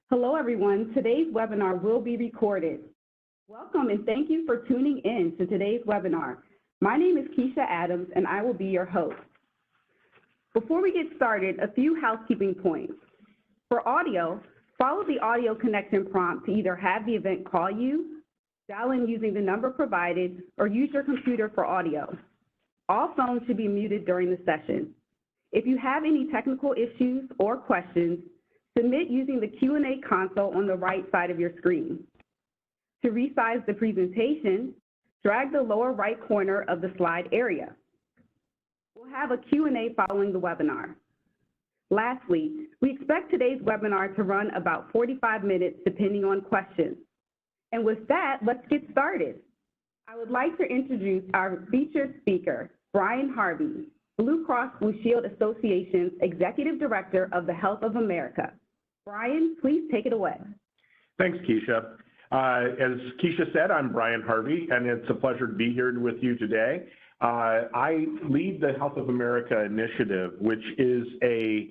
Hello, everyone. Today's webinar will be recorded. Welcome and thank you for tuning in to today's webinar. My name is Keisha Adams and I will be your host. Before we get started, a few housekeeping points. For audio, follow the audio connection prompt to either have the event call you, dial in using the number provided, or use your computer for audio. All phones should be muted during the session. If you have any technical issues or questions, submit using the Q&A console on the right side of your screen. To resize the presentation, drag the lower right corner of the slide area. We'll have a Q&A following the webinar. Lastly, we expect today's webinar to run about 45 minutes depending on questions. And with that, let's get started. I would like to introduce our featured speaker, Brian Harvey, Blue Cross Blue Shield Association's Executive Director of the Health of America. Brian, please take it away. Thanks, Keisha. As Keisha said, I'm Brian Harvey, and it's a pleasure to be here with you today. I lead the Health of America initiative, which is a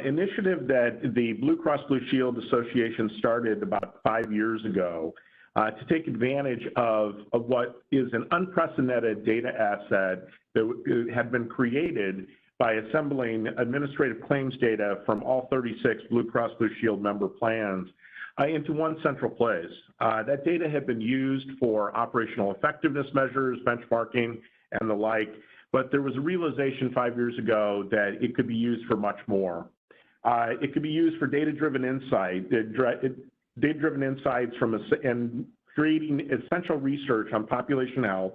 initiative that the Blue Cross Blue Shield Association started about 5 years ago to take advantage of what is an unprecedented data asset that had been created by assembling administrative claims data from all 36 Blue Cross Blue Shield member plans into one central place. That data had been used for operational effectiveness measures, benchmarking, and the like, but there was a realization 5 years ago that it could be used for much more. It could be used for data-driven insight, data-driven insights and creating essential research on population health,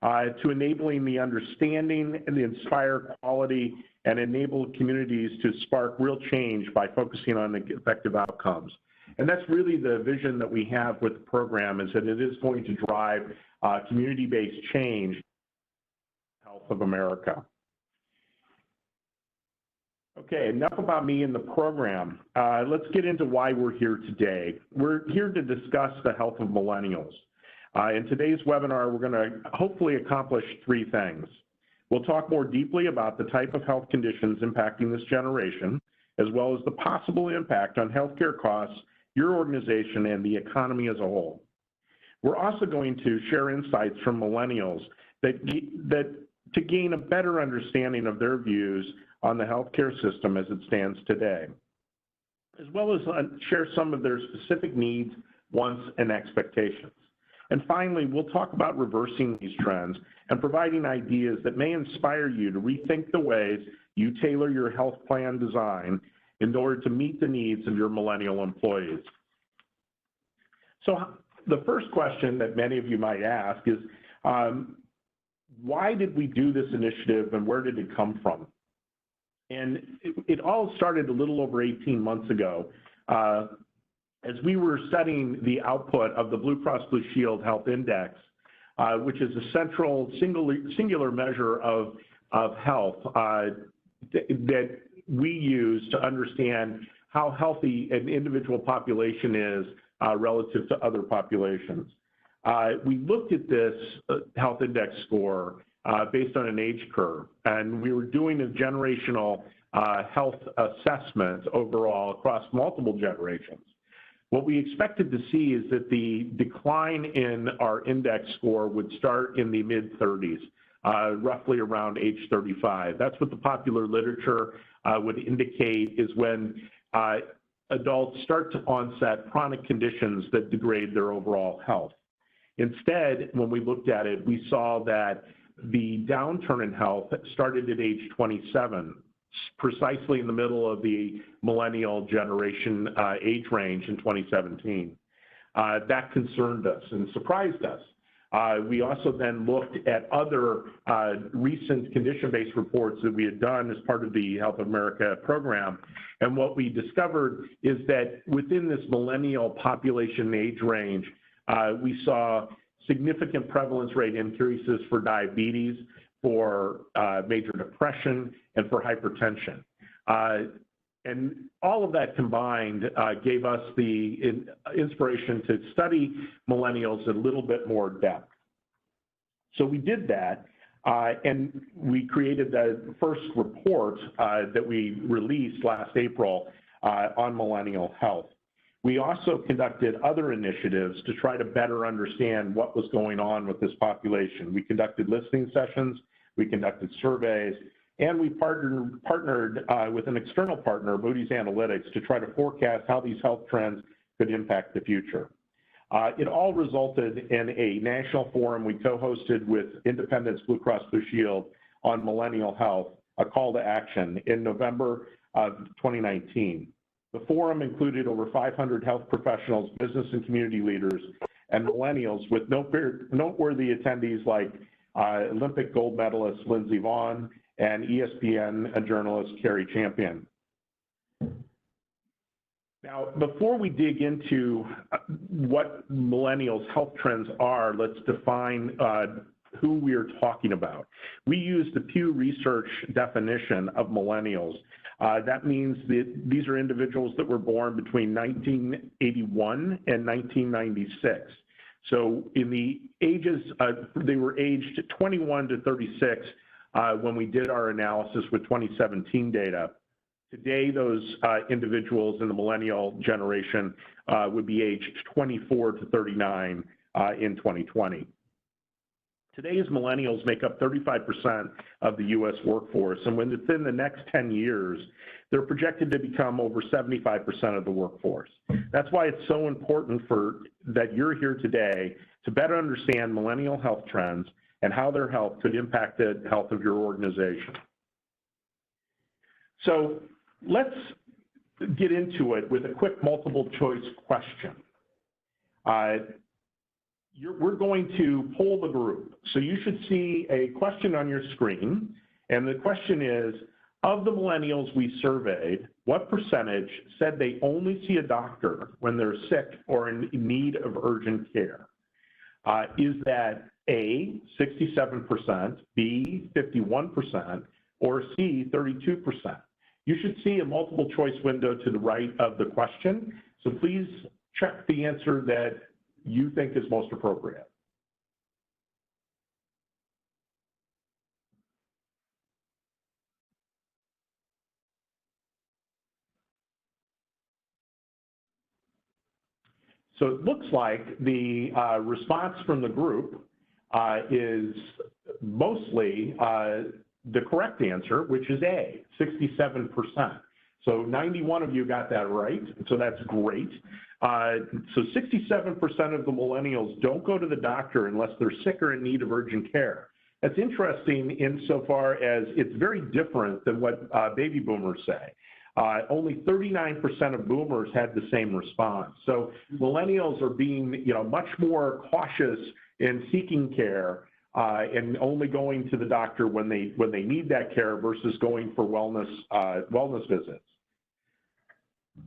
to enabling the understanding and the inspire quality and enable communities to spark real change by focusing on the effective outcomes. And that's really the vision that we have with the program, is that it is going to drive community-based change in the Health of America. Okay, enough about me and the program. Let's get into why we're here today. We're here to discuss the health of millennials. In today's webinar, we're going to hopefully accomplish three things. We'll talk more deeply about the type of health conditions impacting this generation, as well as the possible impact on healthcare costs, your organization, and the economy as a whole. We're also going to share insights from millennials that to gain a better understanding of their views on the healthcare system as it stands today, as well as share some of their specific needs, wants, and expectations. And finally, we'll talk about reversing these trends and providing ideas that may inspire you to rethink the ways you tailor your health plan design in order to meet the needs of your millennial employees. So the first question that many of you might ask is, why did we do this initiative and where did it come from? And it all started a little over 18 months ago. As we were studying the output of the Blue Cross Blue Shield Health Index, which is a central singular measure of health that we use to understand how healthy an individual population is relative to other populations. We looked at this health index score based on an age curve, and we were doing a generational health assessment overall across multiple generations. What we expected to see is that the decline in our index score would start in the mid-30s, roughly around age 35. That's what the popular literature would indicate is when adults start to onset chronic conditions that degrade their overall health. Instead, when we looked at it, we saw that the downturn in health started at age 27, precisely in the middle of the millennial generation age range in 2017. That concerned us and surprised us. We also then looked at other recent condition-based reports that we had done as part of the Health of America program. And what we discovered is that within this millennial population age range, we saw significant prevalence rate increases for diabetes, for major depression, and for hypertension. And all of that combined gave us the inspiration to study millennials in a little bit more depth. So we did that, and we created the first report that we released last April on millennial health. We also conducted other initiatives to try to better understand what was going on with this population. We conducted listening sessions, we conducted surveys, and we partnered with an external partner, Moody's Analytics, to try to forecast how these health trends could impact the future. It all resulted in a national forum we co-hosted with Independence Blue Cross Blue Shield on millennial health, a call to action, in November of 2019. The forum included over 500 health professionals, business and community leaders, and millennials, with noteworthy attendees like Olympic gold medalist Lindsey Vonn and ESPN journalist Carrie Champion. Now, before we dig into what millennials' health trends are, let's define who we are talking about. We use the Pew Research definition of millennials. That means that these are individuals that were born between 1981 and 1996. So in the ages, they were aged 21 to 36 when we did our analysis with 2017 data. Today, those individuals in the millennial generation would be aged 24 to 39 in 2020. Today's millennials make up 35% of the U.S. workforce, and within the next 10 years, they're projected to become over 75% of the workforce. That's why it's so important that you're here today to better understand millennial health trends and how their health could impact the health of your organization. So let's get into it with a quick multiple choice question. We're going to poll the group. So you should see a question on your screen, and the question is, of the millennials we surveyed, what percentage said they only see a doctor when they're sick or in need of urgent care? Is that A, 67%, B, 51%, or C, 32%? You should see a multiple choice window to the right of the question, so please check the answer that you think is most appropriate. So it looks like the response from the group is mostly the correct answer, which is A, 67%. So 91 of you got that right, so that's great. So 67% of the millennials don't go to the doctor unless they're sick or in need of urgent care. That's interesting insofar as it's very different than what baby boomers say. Only 39% of boomers had the same response. So millennials are being, much more cautious in seeking care and only going to the doctor when they need that care versus going for wellness visits.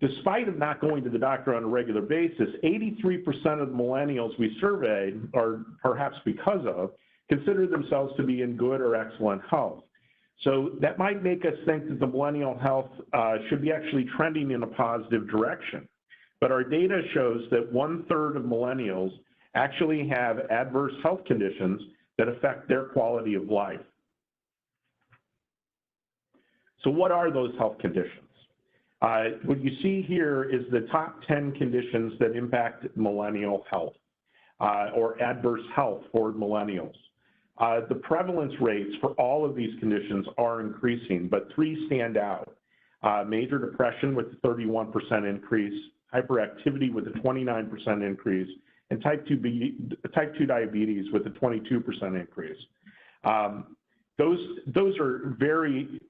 Despite of not going to the doctor on a regular basis, 83% of the millennials we surveyed, or perhaps because of, consider themselves to be in good or excellent health. So that might make us think that the millennial health should be actually trending in a positive direction. But our data shows that 1/3 of millennials actually have adverse health conditions that affect their quality of life. So what are those health conditions? What you see here is the top 10 conditions that impact millennial health or adverse health for millennials. The prevalence rates for all of these conditions are increasing, but 3 stand out. Major depression with a 31% increase, hyperactivity with a 29% increase, and type 2 diabetes with a 22% increase. Those are very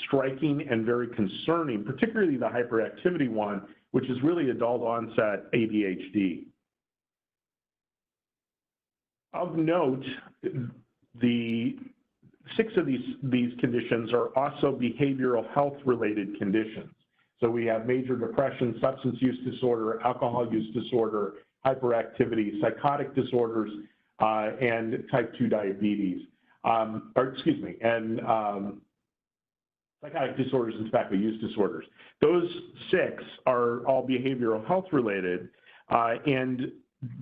striking and very concerning, particularly the hyperactivity one, which is really adult onset ADHD. Of note, the 6 of these conditions are also behavioral health related conditions. So we have major depression, substance use disorder, alcohol use disorder, hyperactivity, psychotic disorders, and type 2 diabetes. Psychotic disorders and tobacco use disorders. Those 6 are all behavioral health related, and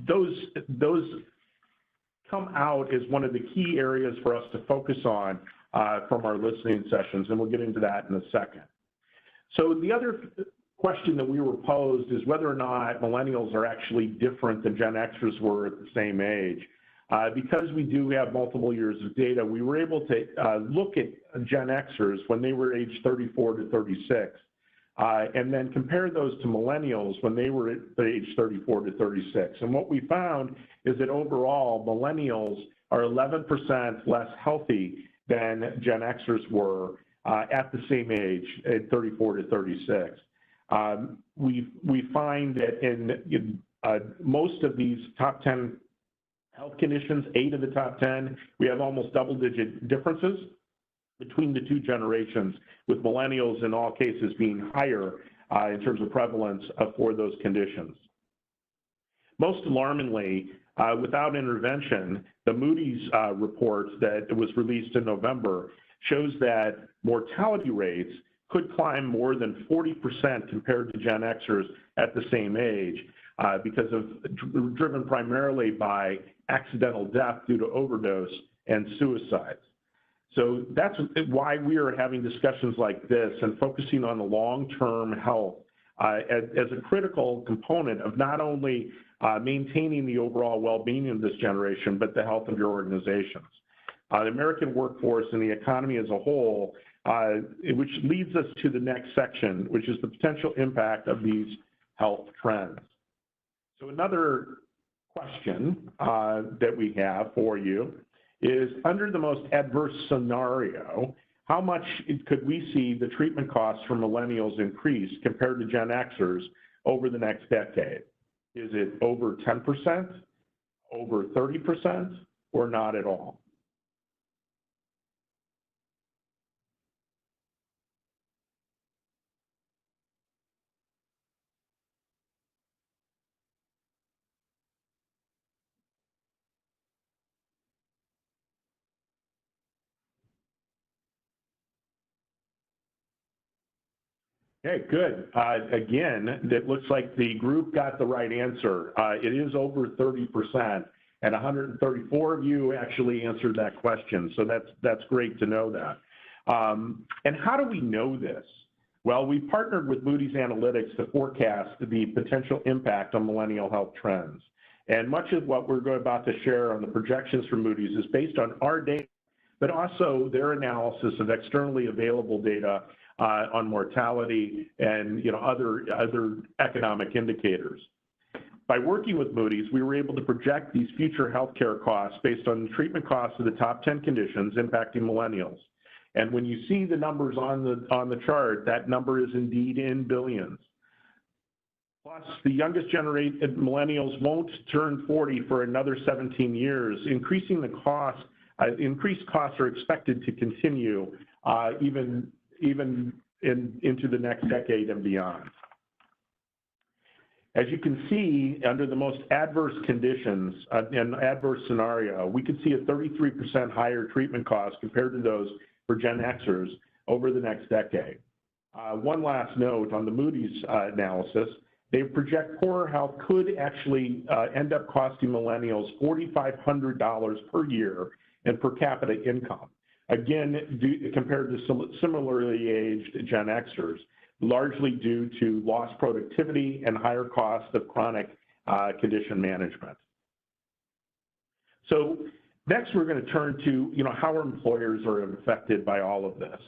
those come out as one of the key areas for us to focus on from our listening sessions, and we'll get into that in a second. So the other question that we were posed is whether or not millennials are actually different than Gen Xers were at the same age. Because we do have multiple years of data, we were able to look at Gen Xers when they were age 34 to 36, and then compare those to millennials when they were at age 34 to 36. And what we found is that overall, millennials are 11% less healthy than Gen Xers were at the same age, at 34 to 36. We find that in most of these top 10 health conditions, 8 of the top 10, we have almost double-digit differences between the two generations, with millennials in all cases being higher in terms of prevalence for those conditions. Most alarmingly, without intervention, the Moody's report that was released in November shows that mortality rates could climb more than 40% compared to Gen Xers at the same age because of driven primarily by accidental death due to overdose and suicides. So that's why we are having discussions like this and focusing on the long-term health as a critical component of not only maintaining the overall well-being of this generation, but the health of your organizations. The American workforce and the economy as a whole, which leads us to the next section, which is the potential impact of these health trends. So another question that we have for you is, under the most adverse scenario, how much could we see the treatment costs for millennials increase compared to Gen Xers over the next decade? Is it over 10%, over 30%, or not at all? Okay, good. Again, it looks like the group got the right answer. It is over 30%, and 134 of you actually answered that question, so that's great to know that. And how do we know this? Well, we partnered with Moody's Analytics to forecast the potential impact on millennial health trends. And much of what we're about to share on the projections from Moody's is based on our data, but also their analysis of externally available data on mortality and other economic indicators. By working with Moody's, we were able to project these future healthcare costs based on the treatment costs of the top 10 conditions impacting millennials. And when you see the numbers on the chart, that number is indeed in billions. Plus, the youngest generation millennials won't turn 40 for another 17 years, increasing the cost. Increased costs are expected to continue even into the next decade and beyond. As you can see, under the most adverse conditions and adverse scenario, we could see a 33% higher treatment cost compared to those for Gen Xers over the next decade. One last note on the Moody's analysis, they project poorer health could actually end up costing millennials $4,500 per year in per capita income. Again, compared to similarly aged Gen Xers, largely due to lost productivity and higher costs of chronic condition management. So next, we're going to turn to how our employers are affected by all of this.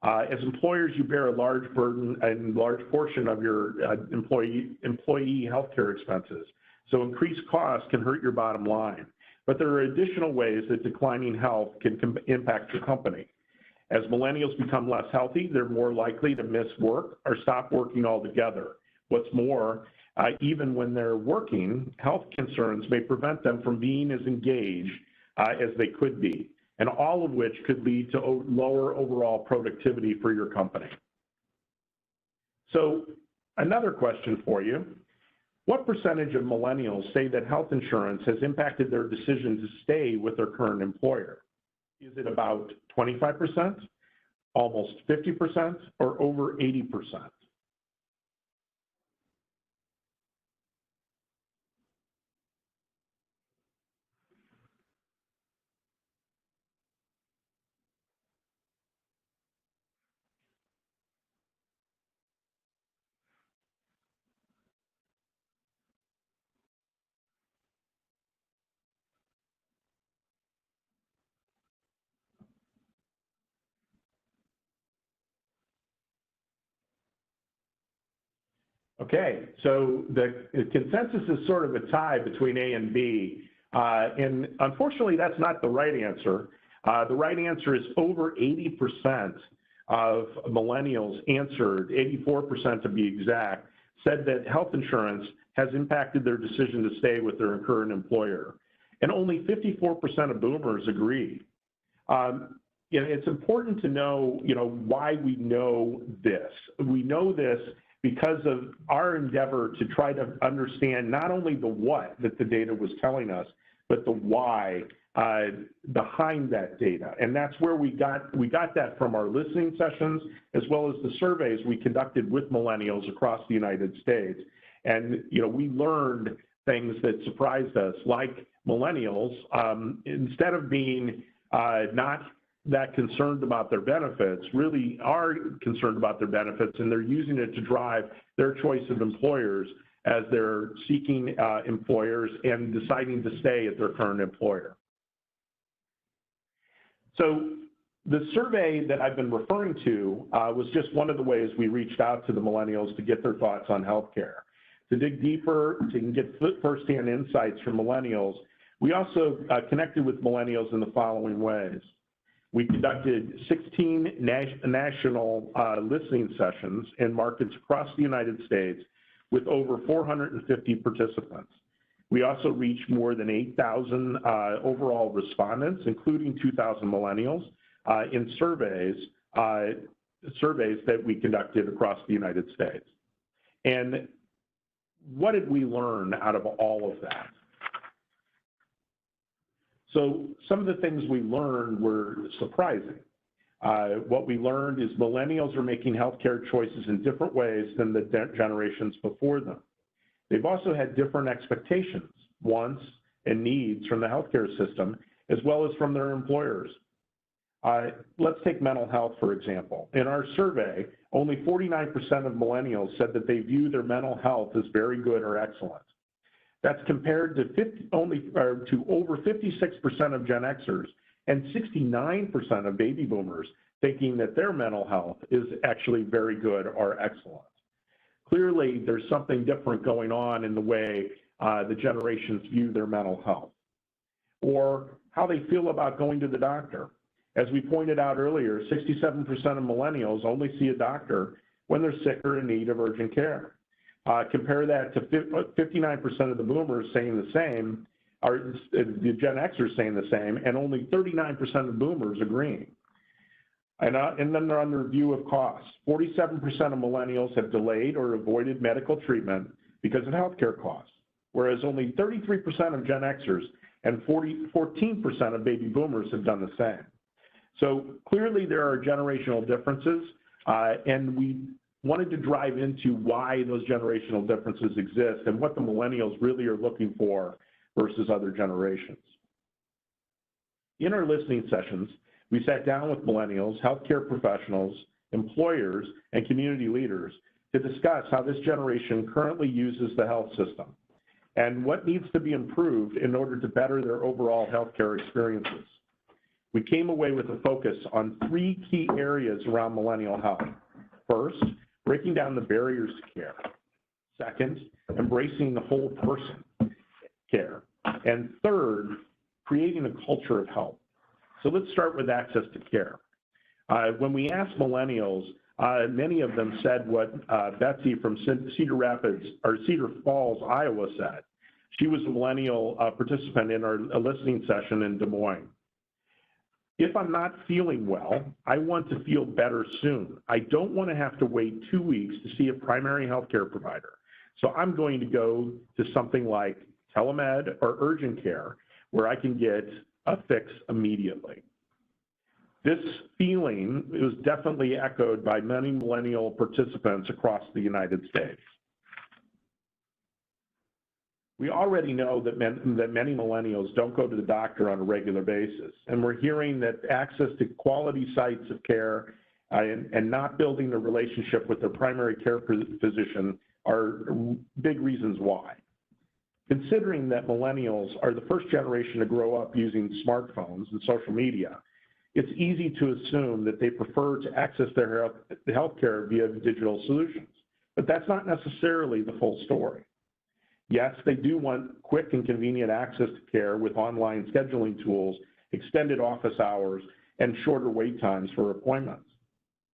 As employers, you bear a large burden and large portion of your employee healthcare expenses. So increased costs can hurt your bottom line. But there are additional ways that declining health can impact your company. As millennials become less healthy, they're more likely to miss work or stop working altogether. What's more, even when they're working, health concerns may prevent them from being as engaged as they could be, and all of which could lead to lower overall productivity for your company. So another question for you. What percentage of millennials say that health insurance has impacted their decision to stay with their current employer? Is it about 25%, almost 50%, or over 80%? Okay, so the consensus is sort of a tie between A and B, and unfortunately that's not the right answer. The right answer is over 80% of millennials answered, 84% to be exact, said that health insurance has impacted their decision to stay with their current employer. And only 54% of boomers agree. It's important to know, why we know this. We know this because of our endeavor to try to understand not only the what that the data was telling us, but the why behind that data. And that's where we got that from our listening sessions, as well as the surveys we conducted with millennials across the United States. And, we learned things that surprised us, like millennials, instead of being not that concerned about their benefits, really are concerned about their benefits, and they're using it to drive their choice of employers as they're seeking employers and deciding to stay at their current employer. So the survey that I've been referring to was just one of the ways we reached out to the millennials to get their thoughts on healthcare. To dig deeper, to get firsthand insights from millennials, we also connected with millennials in the following ways. We conducted 16 national listening sessions in markets across the United States with over 450 participants. We also reached more than 8,000 overall respondents, including 2,000 millennials, in surveys that we conducted across the United States. And what did we learn out of all of that? So some of the things we learned were surprising. What we learned is millennials are making healthcare choices in different ways than the generations before them. They've also had different expectations, wants, and needs from the healthcare system, as well as from their employers. Let's take mental health, for example. In our survey, only 49% of millennials said that they view their mental health as very good or excellent. That's compared to over 56% of Gen Xers and 69% of baby boomers thinking that their mental health is actually very good or excellent. Clearly, there's something different going on in the way the generations view their mental health, or how they feel about going to the doctor. As we pointed out earlier, 67% of millennials only see a doctor when they're sick or in need of urgent care. Compare that to 59% of the boomers saying the same, or the Gen Xers saying the same, and only 39% of boomers agreeing. And then they're on the review of costs. 47% of millennials have delayed or avoided medical treatment because of healthcare costs, whereas only 33% of Gen Xers and 14% of baby boomers have done the same. So clearly there are generational differences, and we wanted to drive into why those generational differences exist and what the millennials really are looking for versus other generations. In our listening sessions, we sat down with millennials, healthcare professionals, employers, and community leaders to discuss how this generation currently uses the health system and what needs to be improved in order to better their overall healthcare experiences. We came away with a focus on 3 key areas around millennial health. First, breaking down the barriers to care. Second, embracing the whole person care. And third, creating a culture of health. So let's start with access to care. When we asked millennials, many of them said what Betsy from Cedar Falls, Iowa said. She was a millennial participant in our listening session in Des Moines. If I'm not feeling well, I want to feel better soon. I don't want to have to wait 2 weeks to see a primary healthcare provider. So I'm going to go to something like telemed or urgent care where I can get a fix immediately. This feeling was definitely echoed by many millennial participants across the United States. We already know that many millennials don't go to the doctor on a regular basis, and we're hearing that access to quality sites of care and not building a relationship with their primary care physician are big reasons why. Considering that millennials are the first generation to grow up using smartphones and social media, it's easy to assume that they prefer to access their health care via digital solutions, But that's not necessarily the full story. Yes, they do want quick and convenient access to care with online scheduling tools, extended office hours, and shorter wait times for appointments.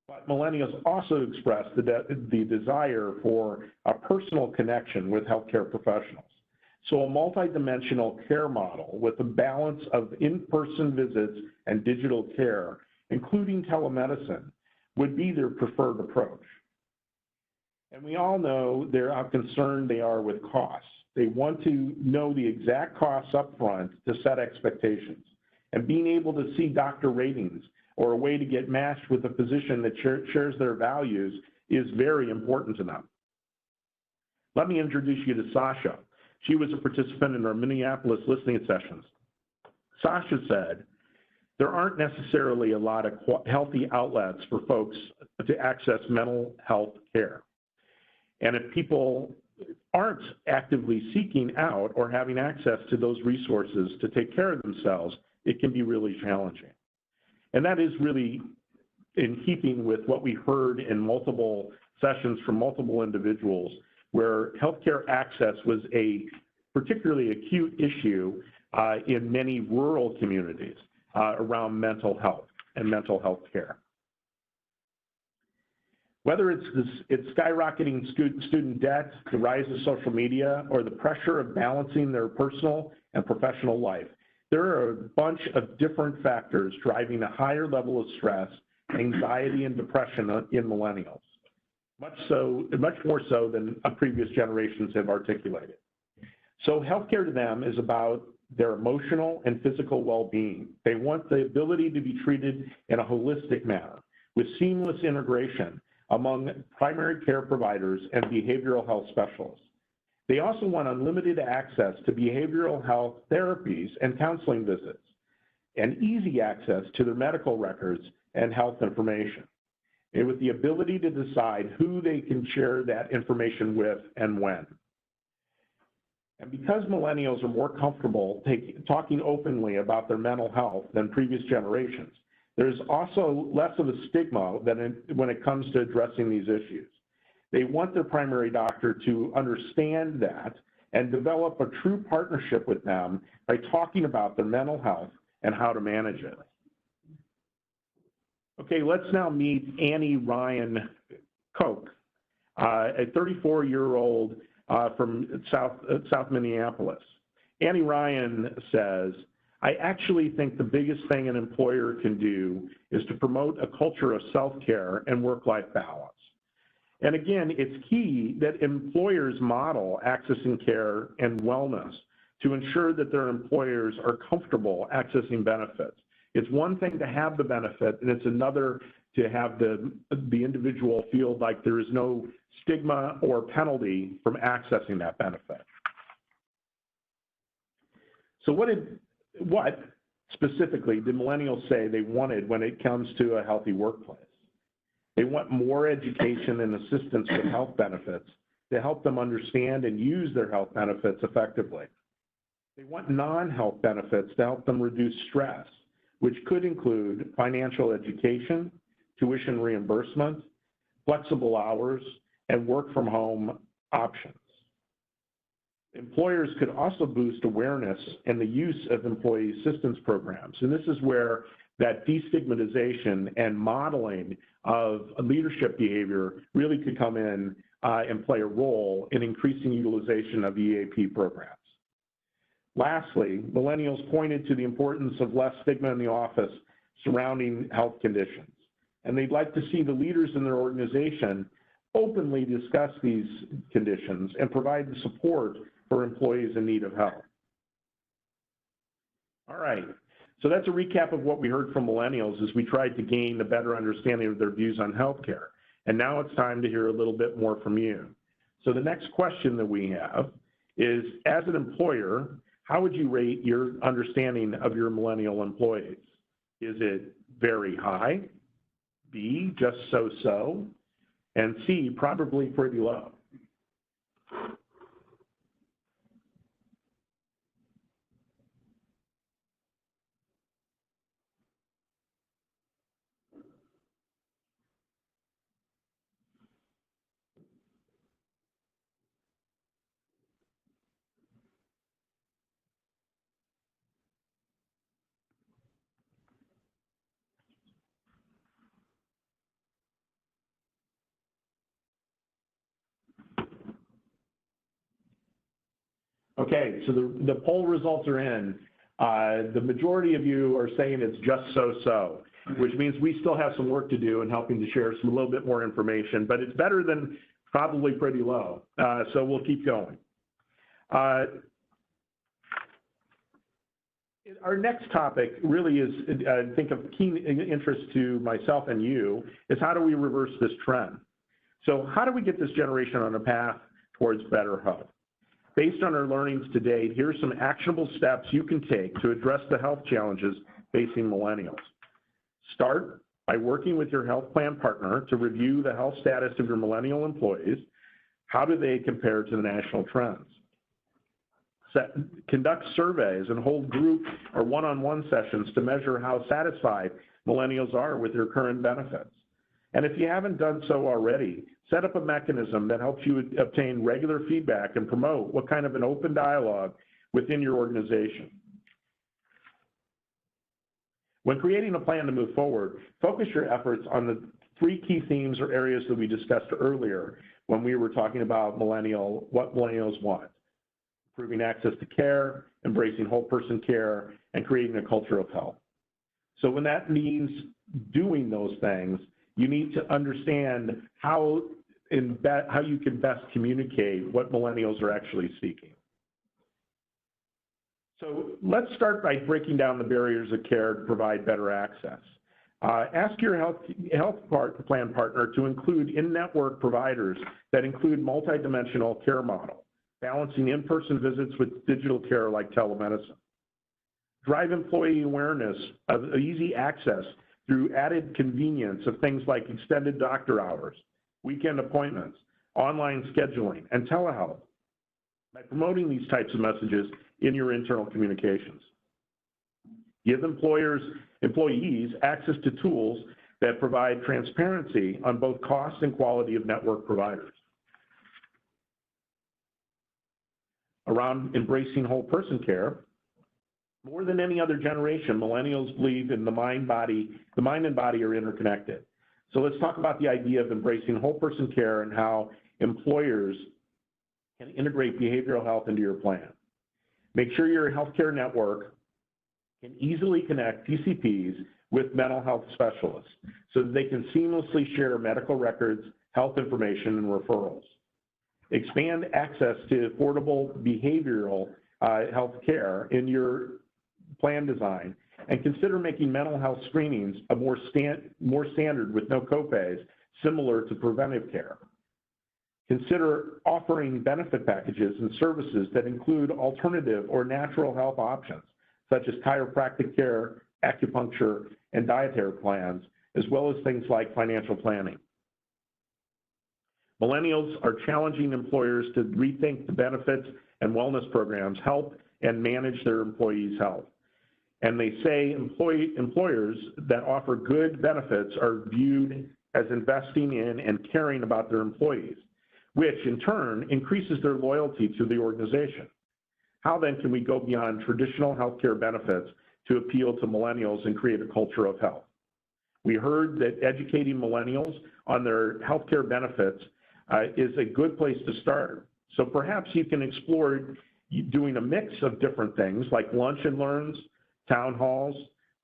But millennials also express the desire for a personal connection with healthcare professionals. So a multidimensional care model with a balance of in-person visits and digital care, including telemedicine, would be their preferred approach. And we all know how concerned they are with costs. They want to know the exact costs up front to set expectations. And being able to see doctor ratings or a way to get matched with a physician that shares their values is very important to them. Let me introduce you to Sasha. She was a participant in our Minneapolis listening sessions. Sasha said, there aren't necessarily a lot of healthy outlets for folks to access mental health care. And if people aren't actively seeking out or having access to those resources to take care of themselves, it can be really challenging. And that is really in keeping with what we heard in multiple sessions from multiple individuals, where healthcare access was a particularly acute issue in many rural communities around mental health and mental health care. Whether it's skyrocketing student debt, the rise of social media, or the pressure of balancing their personal and professional life, there are a bunch of different factors driving a higher level of stress, anxiety, and depression in millennials, much more so than previous generations have articulated. So healthcare to them is about their emotional and physical well-being. They want the ability to be treated in a holistic manner with seamless integration among primary care providers and behavioral health specialists. They also want unlimited access to behavioral health therapies and counseling visits, and easy access to their medical records and health information, and with the ability to decide who they can share that information with and when. And because millennials are more comfortable talking openly about their mental health than previous generations, there's also less of a stigma when it comes to addressing these issues. They want their primary doctor to understand that and develop a true partnership with them by talking about their mental health and how to manage it. Okay, let's now meet Annie Ryan Koch, a 34-year-old from South Minneapolis. Annie Ryan says, I actually think the biggest thing an employer can do is to promote a culture of self-care and work-life balance. And again, it's key that employers model accessing care and wellness to ensure that their employers are comfortable accessing benefits. It's one thing to have the benefit, and it's another to have the individual feel like there is no stigma or penalty from accessing that benefit. So what specifically did millennials say they wanted when it comes to a healthy workplace? They want more education and assistance with health benefits to help them understand and use their health benefits effectively. They want non-health benefits to help them reduce stress, which could include financial education, tuition reimbursement, flexible hours, and work from home options. Employers could also boost awareness and the use of employee assistance programs. And this is where that destigmatization and modeling of leadership behavior really could come in and play a role in increasing utilization of EAP programs. Lastly, millennials pointed to the importance of less stigma in the office surrounding health conditions. And they'd like to see the leaders in their organization openly discuss these conditions and provide the support for employees in need of help. All right, so that's a recap of what we heard from millennials as we tried to gain a better understanding of their views on healthcare. And now it's time to hear a little bit more from you. So the next question that we have is, as an employer, how would you rate your understanding of your millennial employees? Is it very high, B, just so-so, and C, probably pretty low? Okay, so the poll results are in. The majority of you are saying it's just so-so, which means we still have some work to do in helping to share a little bit more information, but it's better than probably pretty low, so we'll keep going. Our next topic really is, I think, of keen interest to myself and you, is how do we reverse this trend? So how do we get this generation on a path towards better health? Based on our learnings to date, here are some actionable steps you can take to address the health challenges facing millennials. Start by working with your health plan partner to review the health status of your millennial employees. How do they compare to the national trends? Conduct surveys and hold group or one-on-one sessions to measure how satisfied millennials are with their current benefits. And if you haven't done so already, set up a mechanism that helps you obtain regular feedback and promote what kind of an open dialogue within your organization. When creating a plan to move forward, focus your efforts on the 3 key themes or areas that we discussed earlier when we were talking about what millennials want. Improving access to care, embracing whole person care, and creating a culture of health. So when that means doing those things, you need to understand how you can best communicate what millennials are actually seeking. So let's start by breaking down the barriers of care to provide better access. Ask your health plan partner to include in-network providers that include multidimensional care model, balancing in-person visits with digital care like telemedicine. Drive employee awareness of easy access through added convenience of things like extended doctor hours, weekend appointments, online scheduling, and telehealth by promoting these types of messages in your internal communications. Give employees access to tools that provide transparency on both cost and quality of network providers. Around embracing whole person care, more than any other generation, millennials believe in the mind and body are interconnected. So let's talk about the idea of embracing whole person care and how employers can integrate behavioral health into your plan. Make sure your healthcare network can easily connect PCPs with mental health specialists so that they can seamlessly share medical records, health information, and referrals. Expand access to affordable behavioral health care in your plan design, and consider making mental health screenings more standard with no copays, similar to preventive care. Consider offering benefit packages and services that include alternative or natural health options, such as chiropractic care, acupuncture, and dietary plans, as well as things like financial planning. Millennials are challenging employers to rethink the benefits and wellness programs, help and manage their employees' health. And they say employers that offer good benefits are viewed as investing in and caring about their employees, which in turn increases their loyalty to the organization. How then can we go beyond traditional healthcare benefits to appeal to millennials and create a culture of health? We heard that educating millennials on their healthcare benefits is a good place to start. So perhaps you can explore doing a mix of different things like lunch and learns, town halls,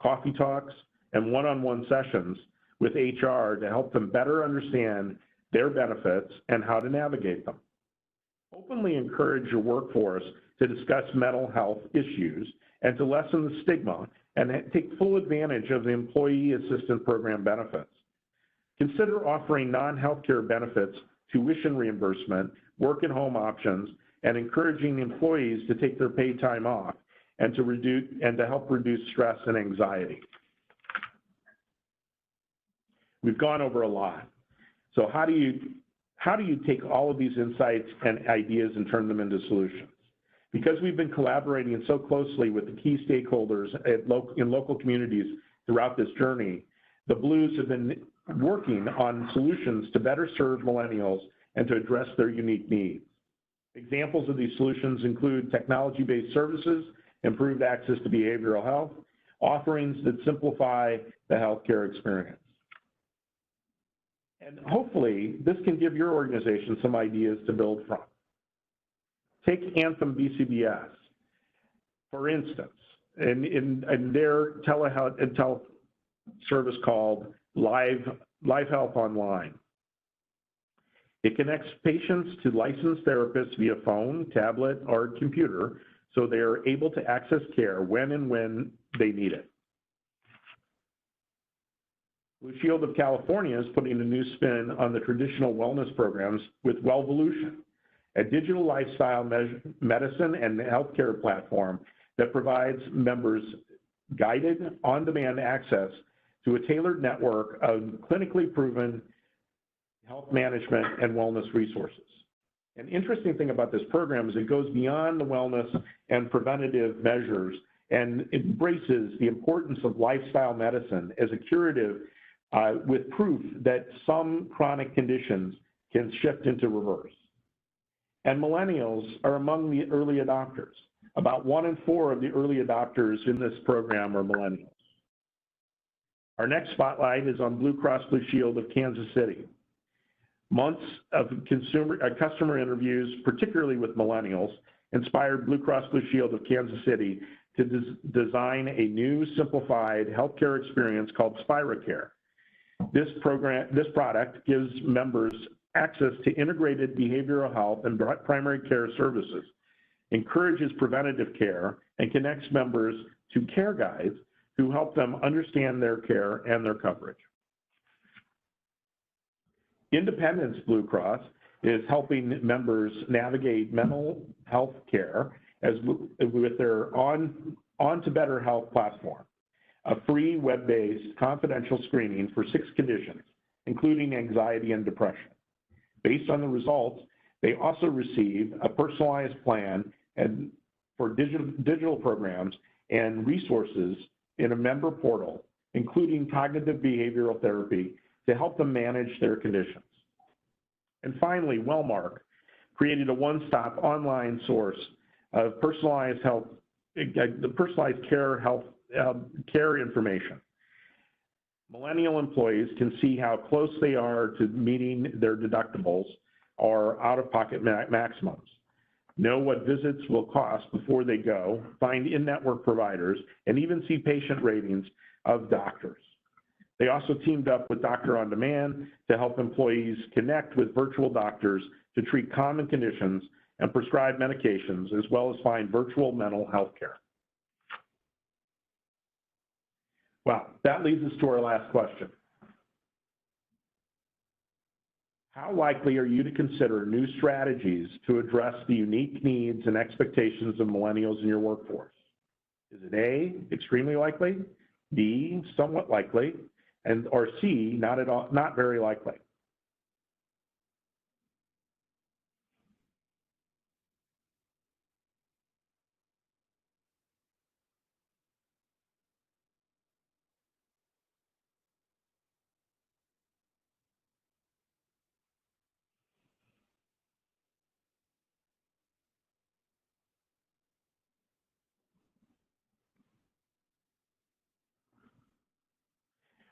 coffee talks, and one-on-one sessions with HR to help them better understand their benefits and how to navigate them. Openly encourage your workforce to discuss mental health issues and to lessen the stigma and take full advantage of the employee assistance program benefits. Consider offering non-healthcare benefits, tuition reimbursement, work at home options, and encouraging employees to take their paid time off and to help reduce stress and anxiety. We've gone over a lot. So how do you take all of these insights and ideas and turn them into solutions? Because we've been collaborating so closely with the key stakeholders in local communities throughout this journey, the Blues have been working on solutions to better serve millennials and to address their unique needs. Examples of these solutions include technology-based services, improved access to behavioral health, offerings that simplify the healthcare experience. And hopefully, this can give your organization some ideas to build from. Take Anthem BCBS, for instance, in their telehealth service called Live Health Online. It connects patients to licensed therapists via phone, tablet, or computer, so they are able to access care when they need it. Blue Shield of California is putting a new spin on the traditional wellness programs with Wellvolution, a digital lifestyle medicine and healthcare platform that provides members guided, on-demand access to a tailored network of clinically proven health management and wellness resources. An interesting thing about this program is it goes beyond the wellness and preventative measures and embraces the importance of lifestyle medicine as a curative with proof that some chronic conditions can shift into reverse. And millennials are among the early adopters. About 1 in 4 of the early adopters in this program are millennials. Our next spotlight is on Blue Cross Blue Shield of Kansas City. Months of customer interviews, particularly with millennials, inspired Blue Cross Blue Shield of Kansas City to design a new simplified healthcare experience called SpiraCare. This product gives members access to integrated behavioral health and primary care services, encourages preventative care, and connects members to care guides who help them understand their care and their coverage. Independence Blue Cross is helping members navigate mental health care with their On to Better Health platform, a free web-based confidential screening for 6 conditions, including anxiety and depression. Based on the results, they also receive a personalized plan for digital programs and resources in a member portal, including cognitive behavioral therapy, to help them manage their conditions. And finally, Wellmark created a one-stop online source of personalized care information. Millennial employees can see how close they are to meeting their deductibles or out-of-pocket maximums, know what visits will cost before they go, find in-network providers, and even see patient ratings of doctors. They also teamed up with Doctor on Demand to help employees connect with virtual doctors to treat common conditions and prescribe medications, as well as find virtual mental health care. Well, that leads us to our last question. How likely are you to consider new strategies to address the unique needs and expectations of millennials in your workforce? Is it A, extremely likely, B, somewhat likely, or C, not very likely?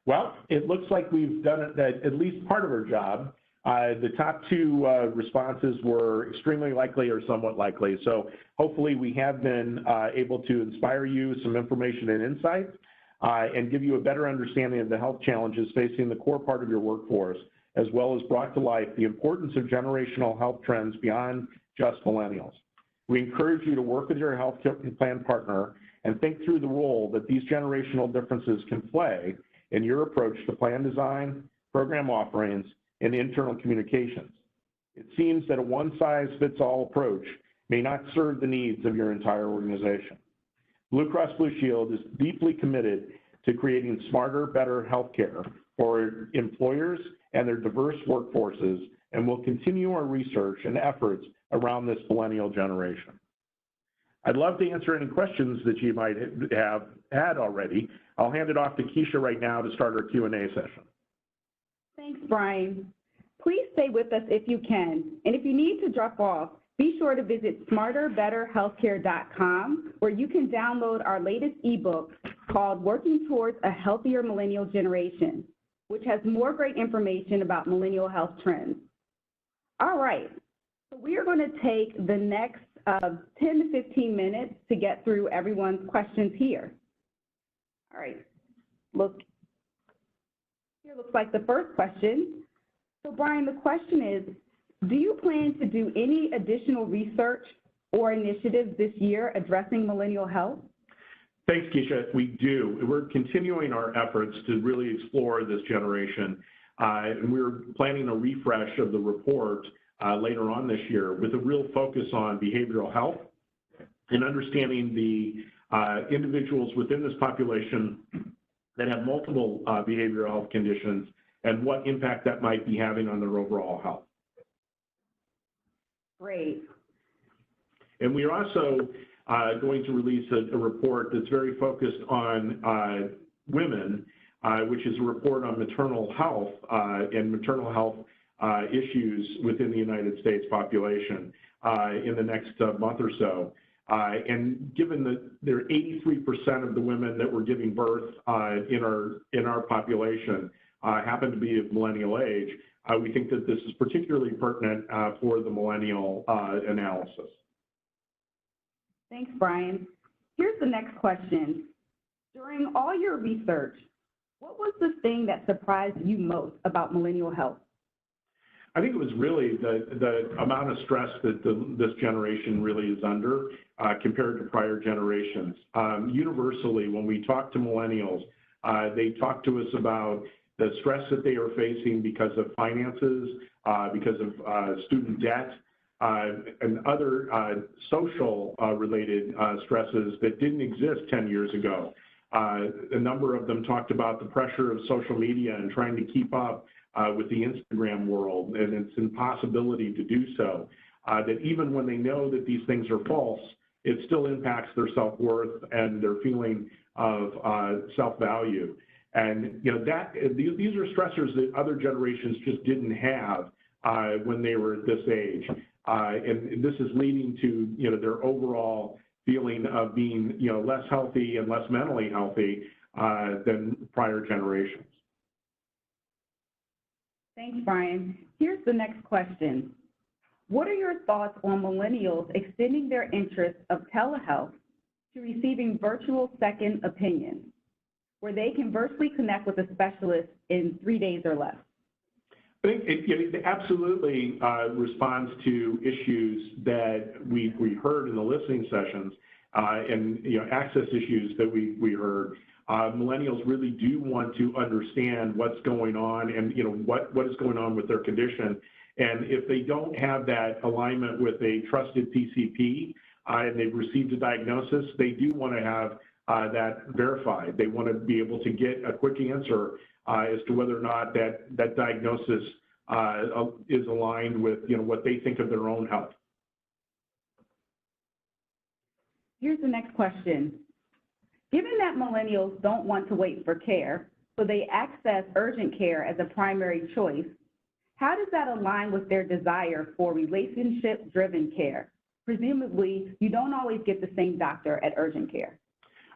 Well, it looks like we've done at least part of our job. The top 2 responses were extremely likely or somewhat likely. So hopefully we have been able to inspire you some information and insights and give you a better understanding of the health challenges facing the core part of your workforce, as well as brought to life the importance of generational health trends beyond just millennials. We encourage you to work with your health plan partner and think through the role that these generational differences can play in your approach to plan design, program offerings, and internal communications. It seems that a one-size-fits-all approach may not serve the needs of your entire organization. Blue Cross Blue Shield is deeply committed to creating smarter, better healthcare for employers and their diverse workforces, and will continue our research and efforts around this millennial generation. I'd love to answer any questions that you might have had already. I'll hand it off to Keisha right now to start our Q&A session. Thanks, Brian. Please stay with us if you can. And if you need to drop off, be sure to visit smarterbetterhealthcare.com, where you can download our latest ebook called Working Towards a Healthier Millennial Generation, which has more great information about millennial health trends. All right, so we are going to take the next 10 to 15 minutes to get through everyone's questions here. All right, looks like the first question. So Brian, the question is, do you plan to do any additional research or initiatives this year addressing millennial health? Thanks, Keisha. We do. We're continuing our efforts to really explore this generation. And we're planning a refresh of the report later on this year with a real focus on behavioral health and understanding the individuals within this population that have multiple behavioral health conditions and what impact that might be having on their overall health. Great. And we are also going to release a report that's very focused on women, which is a report on maternal health and maternal health issues within the United States population in the next month or so. And given that there are 83% of the women that were giving birth in our population happen to be of millennial age, we think that this is particularly pertinent for the millennial analysis. Thanks, Brian. Here's the next question. During all your research, what was the thing that surprised you most about millennial health? I think it was really the amount of stress that this generation really is under compared to prior generations. Universally, when we talk to millennials, they talk to us about the stress that they are facing because of finances, because of student debt, and other social related stresses that didn't exist 10 years ago. A number of them talked about the pressure of social media and trying to keep up with the Instagram world and its impossibility to do so. That even when they know that these things are false, it still impacts their self-worth and their feeling of self-value. And these are stressors that other generations just didn't have when they were at this age. And this is leading to their overall feeling of being less healthy and less mentally healthy than prior generations. Thanks, Brian. Here's the next question. What are your thoughts on millennials extending their interest of telehealth to receiving virtual second opinions, where they can virtually connect with a specialist in 3 days or less? I think it absolutely responds to issues that we heard in the listening sessions and access issues that we heard. Millennials really do want to understand what's going on and what is going on with their condition. And if they don't have that alignment with a trusted PCP and they've received a diagnosis, they do want to have that verified. They want to be able to get a quick answer as to whether or not that diagnosis is aligned with what they think of their own health. Here's the next question. Given that millennials don't want to wait for care, so they access urgent care as a primary choice, how does that align with their desire for relationship-driven care? Presumably, you don't always get the same doctor at urgent care.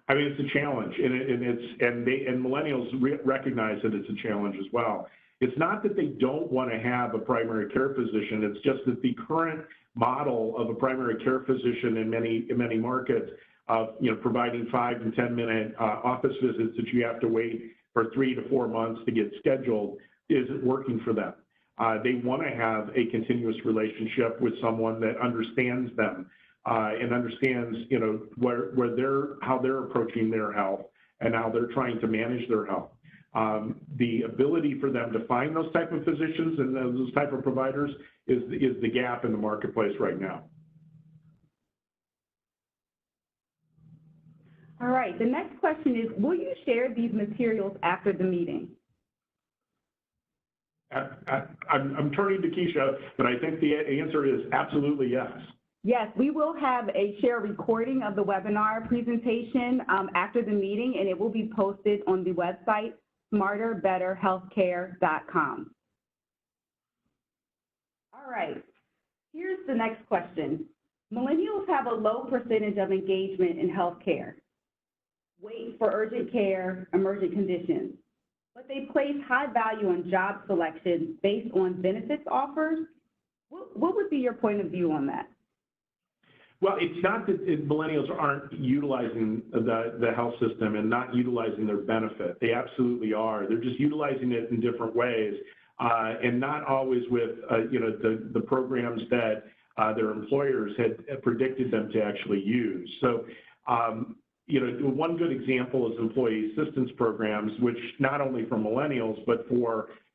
I mean, it's a challenge, and millennials recognize that it's a challenge as well. It's not that they don't want to have a primary care physician. It's just that the current model of a primary care physician in many markets of providing 5 and 10 minute office visits that you have to wait for 3 to 4 months to get scheduled isn't working for them. They want to have a continuous relationship with someone that understands them and understands how they're approaching their health and how they're trying to manage their health. The ability for them to find those type of physicians and those type of providers is the gap in the marketplace right now. All right, the next question is, will you share these materials after the meeting? I'm turning to Keisha, but I think the answer is absolutely yes. Yes, we will have a share recording of the webinar presentation after the meeting, and it will be posted on the website, smarterbetterhealthcare.com. All right, here's the next question. Millennials have a low percentage of engagement in healthcare, wait for urgent care, emergent conditions, but they place high value on job selection based on benefits offers. What would be your point of view on that? Well, it's not that millennials aren't utilizing the health system and not utilizing their benefit. They absolutely are. They're just utilizing it in different ways, and not always with the programs that their employers had predicted them to actually use. So, one good example is employee assistance programs, which not only for millennials, but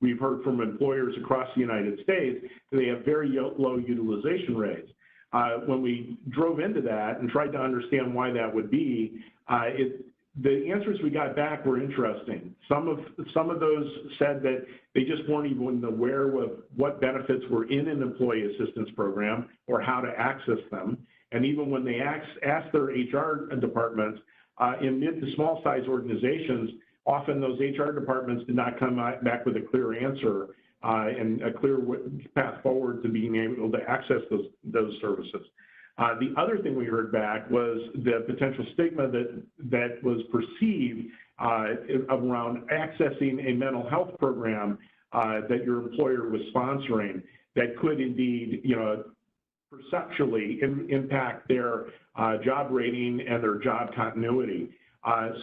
we've heard from employers across the United States, they have very low utilization rates. When we drove into that and tried to understand why that would be, the answers we got back were interesting. Some of those said that they just weren't even aware of what benefits were in an employee assistance program or how to access them. And even when they asked their HR departments in mid to small size organizations, often those HR departments did not come back with a clear answer and a clear path forward to being able to access those services. The other thing we heard back was the potential stigma that was perceived around accessing a mental health program that your employer was sponsoring that could indeed, perceptually impact their job rating and their job continuity.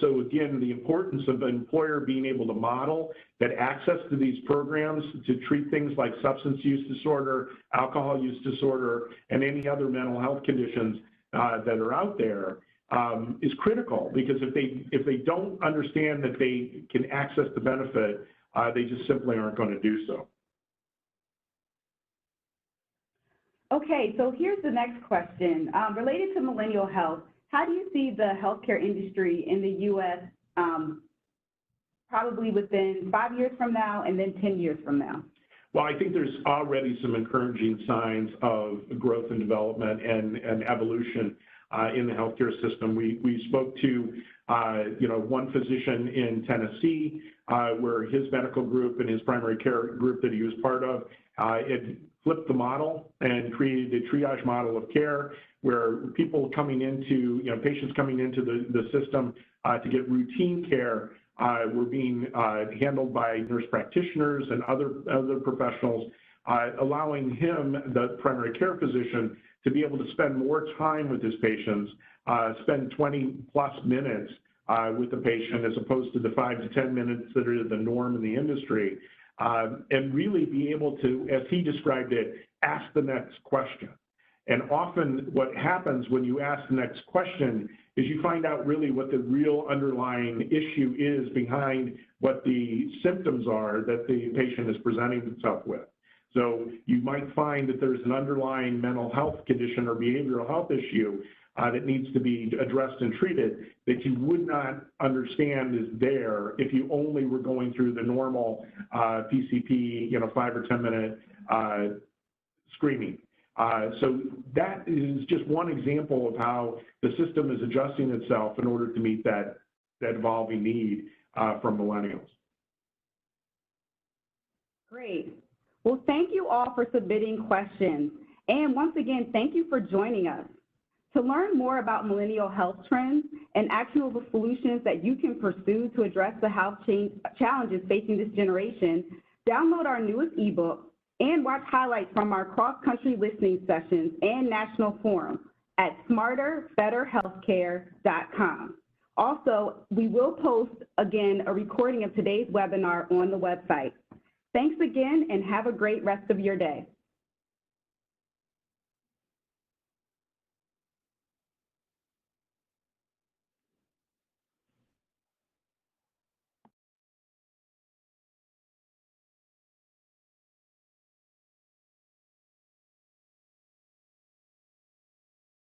So again, the importance of an employer being able to model that access to these programs to treat things like substance use disorder, alcohol use disorder, and any other mental health conditions that are out there is critical, because if they don't understand that they can access the benefit, they just simply aren't going to do so. Okay, so here's the next question. Related to millennial health, how do you see the healthcare industry in the U.S. Probably within 5 years from now and then 10 years from now? Well, I think there's already some encouraging signs of growth and development and evolution in the healthcare system. We spoke to one physician in Tennessee where his medical group and his primary care group that he was part of had flipped the model and created a triage model of care where people coming into, patients coming into the system to get routine care were being handled by nurse practitioners and other professionals, allowing him, the primary care physician, to be able to spend more time with his patients, spend 20 plus minutes with the patient as opposed to the 5 to 10 minutes that are the norm in the industry, and really be able to, as he described it, ask the next question. And often what happens when you ask the next question is you find out really what the real underlying issue is behind what the symptoms are that the patient is presenting himself with. So you might find that there's an underlying mental health condition or behavioral health issue that needs to be addressed and treated that you would not understand is there if you only were going through the normal PCP, 5 or 10 minute screening. So that is just one example of how the system is adjusting itself in order to meet that evolving need from millennials. Great. Well, thank you all for submitting questions. And once again, thank you for joining us. To learn more about millennial health trends and actionable solutions that you can pursue to address the health challenges facing this generation, download our newest ebook and watch highlights from our cross-country listening sessions and national forum at smarterbetterhealthcare.com. Also, we will post, again, a recording of today's webinar on the website. Thanks again, and have a great rest of your day.